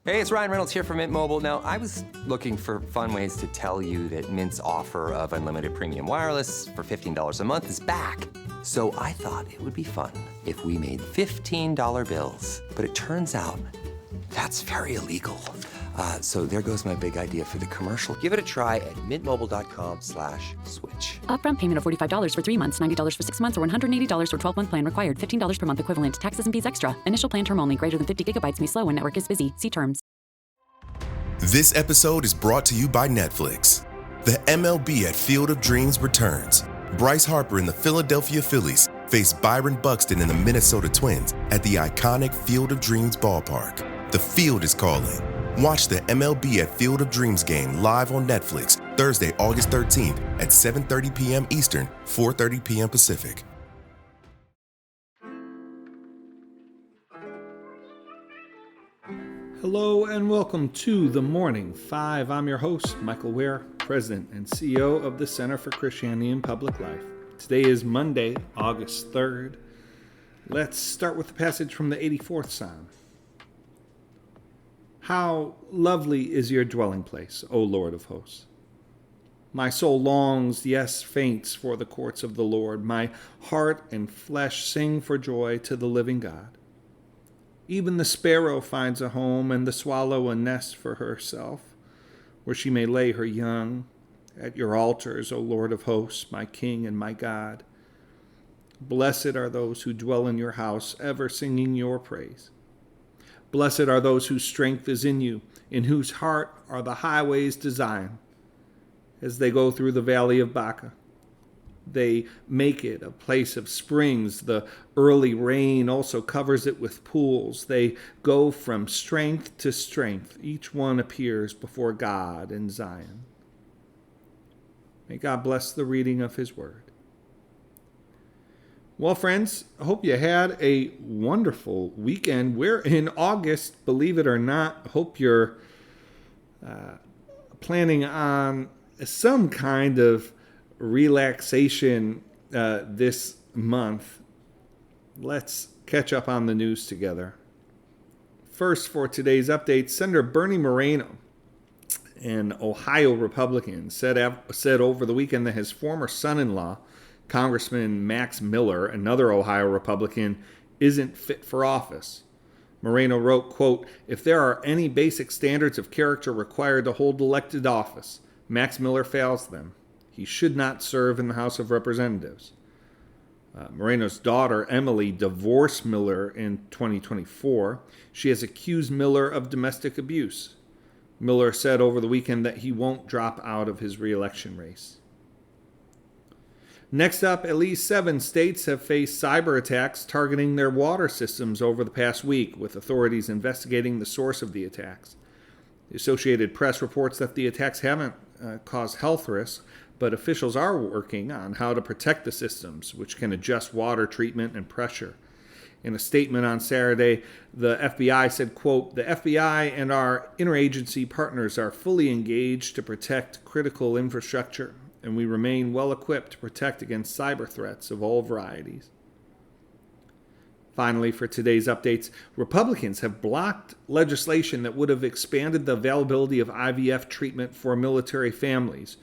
Hey, it's Ryan Reynolds here from Mint Mobile. Now, I was looking for fun ways to tell you that Mint's offer of unlimited premium wireless for $15 a month is back. So I thought it would be fun if we made $15 bills. But it turns out that's very illegal. So there goes my big idea for the commercial. Give it a try at mintmobile.com/switch. Upfront payment of $45 for 3 months, $90 for 6 months, or $180 for 12-month plan required. $15 per month equivalent. Taxes and fees extra. Initial plan term only. Greater than 50 gigabytes may slow when network is busy. See terms. This episode is brought to you by Netflix. The MLB at Field of Dreams returns. Bryce Harper and the Philadelphia Phillies face Byron Buxton and the Minnesota Twins at the iconic Field of Dreams ballpark. The field is calling. Watch the MLB at Field of Dreams game live on Netflix Thursday, August 13th at 7:30 p.m. Eastern, 4:30 p.m. Pacific. Hello and welcome to The Morning Five. I'm your host, Michael Ware, President and CEO of the Center for Christianity and Public Life. Today is Monday, August 3rd. Let's start with the passage from the 84th Psalm. How lovely is your dwelling place, O Lord of hosts. My soul longs, yes, faints for the courts of the Lord. My heart and flesh sing for joy to the living God. Even the sparrow finds a home, and the swallow a nest for herself, where she may lay her young. At your altars, O Lord of hosts, my King and my God. Blessed are those who dwell in your house, ever singing your praise. Blessed are those whose strength is in you, in whose heart are the highways to Zion. As they go through the valley of Baca, they make it a place of springs. The early rain also covers it with pools. They go from strength to strength. Each one appears before God in Zion. May God bless the reading of his word. Well, friends, I hope you had a wonderful weekend. We're in August, believe it or not. I hope you're planning on some kind of relaxation this month. Let's catch up on the news together. First, for today's update, Senator Bernie Moreno, an Ohio Republican, said over the weekend that his former son-in-law, Congressman Max Miller, another Ohio Republican, isn't fit for office. Moreno wrote, quote, "If there are any basic standards of character required to hold elected office, Max Miller fails them. He should not serve in the House of Representatives." Moreno's daughter, Emily, divorced Miller in 2024. She has accused Miller of domestic abuse. Miller said over the weekend that he won't drop out of his re-election race. Next up, at least 7 states have faced cyber attacks targeting their water systems over the past week, with authorities investigating the source of the attacks. The Associated Press reports that the attacks haven't caused health risks, but officials are working on how to protect the systems, which can adjust water treatment and pressure. In a statement on Saturday, the FBI said, quote, "The FBI and our interagency partners are fully engaged to protect critical infrastructure, and we remain well equipped to protect against cyber threats of all varieties." Finally, for today's updates, Republicans have blocked legislation that would have expanded the availability of IVF treatment for military families,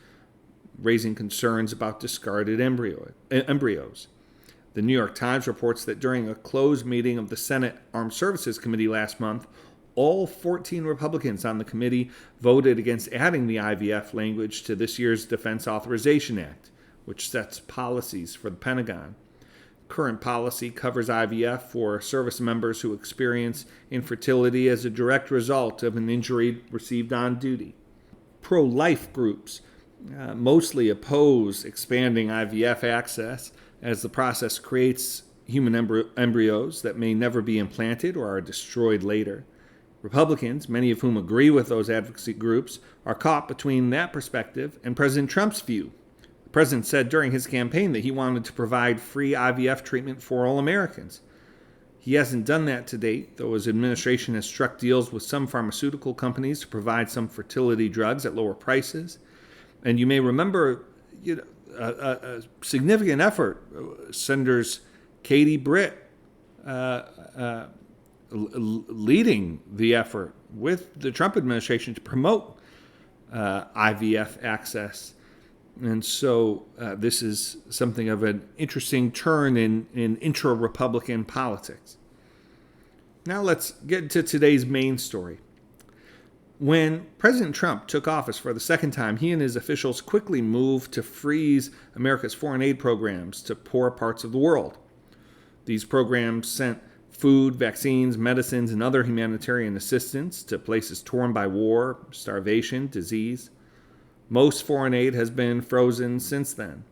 raising concerns about discarded embryos. The New York Times reports that during a closed meeting of the Senate Armed Services Committee last month, all 14 Republicans on the committee voted against adding the IVF language to this year's Defense Authorization Act, which sets policies for the Pentagon. Current policy covers IVF for service members who experience infertility as a direct result of an injury received on duty. Pro-life groups mostly oppose expanding IVF access, as the process creates human embryos that may never be implanted or are destroyed later. Republicans, many of whom agree with those advocacy groups, are caught between that perspective and President Trump's view. The president said during his campaign that he wanted to provide free IVF treatment for all Americans. He hasn't done that to date, though his administration has struck deals with some pharmaceutical companies to provide some fertility drugs at lower prices. And you may remember a significant effort, Senators Katie Britt leading the effort with the Trump administration to promote IVF access. And so this is something of an interesting turn in intra-Republican politics. Now let's get to today's main story. When President Trump took office for the second time, he and his officials quickly moved to freeze America's foreign aid programs to poor parts of the world. These programs sent food, vaccines, medicines, and other humanitarian assistance to places torn by war, starvation, disease. Most foreign aid has been frozen since then.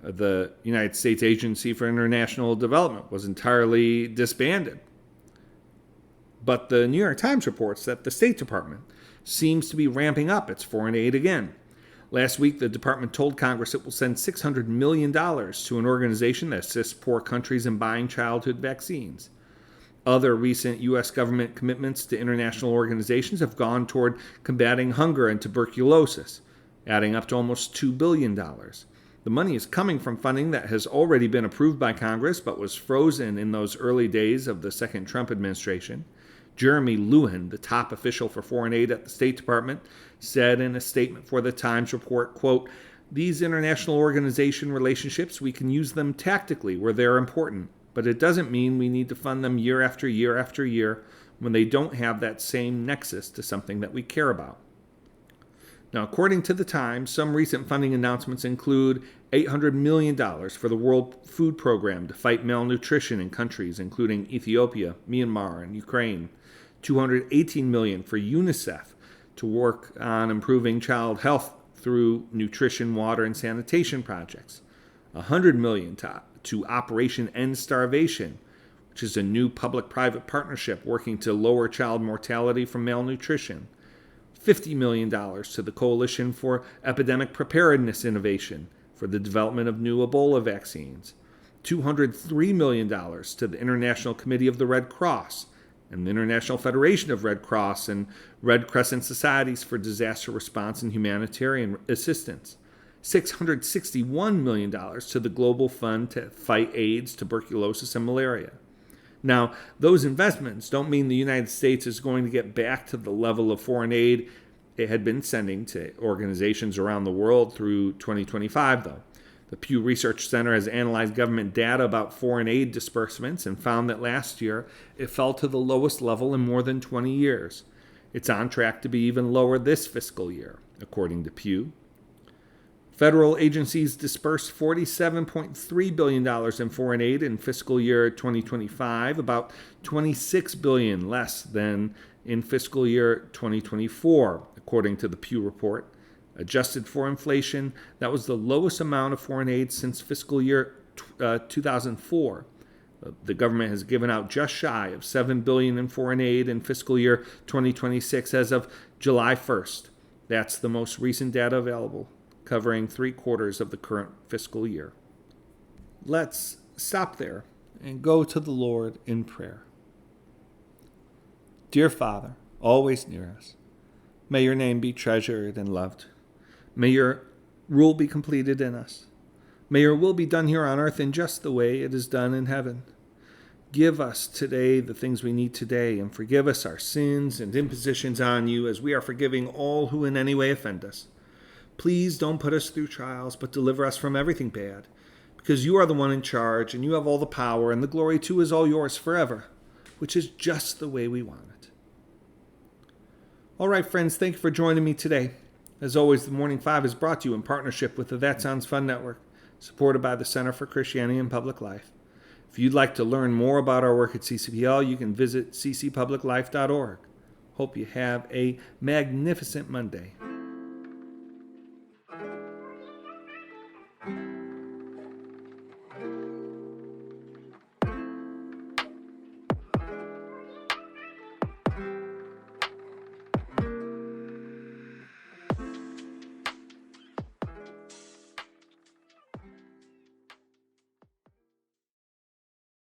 The United States Agency for International Development was entirely disbanded. But the New York Times reports that the State Department seems to be ramping up its foreign aid again. Last week, the department told Congress it will send $600 million to an organization that assists poor countries in buying childhood vaccines. Other recent U.S. government commitments to international organizations have gone toward combating hunger and tuberculosis, adding up to almost $2 billion. The money is coming from funding that has already been approved by Congress but was frozen in those early days of the second Trump administration. Jeremy Lewin, the top official for foreign aid at the State Department, said in a statement for the Times report, quote, "These international organization relationships, we can use them tactically where they're important, but it doesn't mean we need to fund them year after year after year when they don't have that same nexus to something that we care about." Now, according to the Times, some recent funding announcements include $800 million for the World Food Program to fight malnutrition in countries including Ethiopia, Myanmar, and Ukraine, $218 million for UNICEF to work on improving child health through nutrition, water, and sanitation projects, $100 million to Operation End Starvation, which is a new public-private partnership working to lower child mortality from malnutrition, $50 million to the Coalition for Epidemic Preparedness Innovation for the development of new Ebola vaccines, $203 million to the International Committee of the Red Cross and the International Federation of Red Cross and Red Crescent Societies for disaster response and humanitarian assistance, $661 million to the Global Fund to fight AIDS, tuberculosis, and malaria. Now, those investments don't mean the United States is going to get back to the level of foreign aid it had been sending to organizations around the world through 2025, though. The Pew Research Center has analyzed government data about foreign aid disbursements and found that last year it fell to the lowest level in more than 20 years. It's on track to be even lower this fiscal year, according to Pew. Federal agencies dispersed $47.3 billion in foreign aid in fiscal year 2025, about $26 billion less than in fiscal year 2024, according to the Pew report. Adjusted for inflation, that was the lowest amount of foreign aid since fiscal year 2004. The government has given out just shy of $7 billion in foreign aid in fiscal year 2026 as of July 1st. That's the most recent data available, covering 3/4 of the current fiscal year. Let's stop there and go to the Lord in prayer. Dear Father, always near us, may your name be treasured and loved. May your rule be completed in us. May your will be done here on earth in just the way it is done in heaven. Give us today the things we need today, and forgive us our sins and impositions on you as we are forgiving all who in any way offend us. Please don't put us through trials, but deliver us from everything bad, because you are the one in charge, and you have all the power, and the glory too is all yours forever, which is just the way we want it. All right, friends, thank you for joining me today. As always, the Morning Five is brought to you in partnership with the That Sounds Fun Network, supported by the Center for Christianity and Public Life. If you'd like to learn more about our work at CCPL, you can visit ccpubliclife.org. Hope you have a magnificent Monday.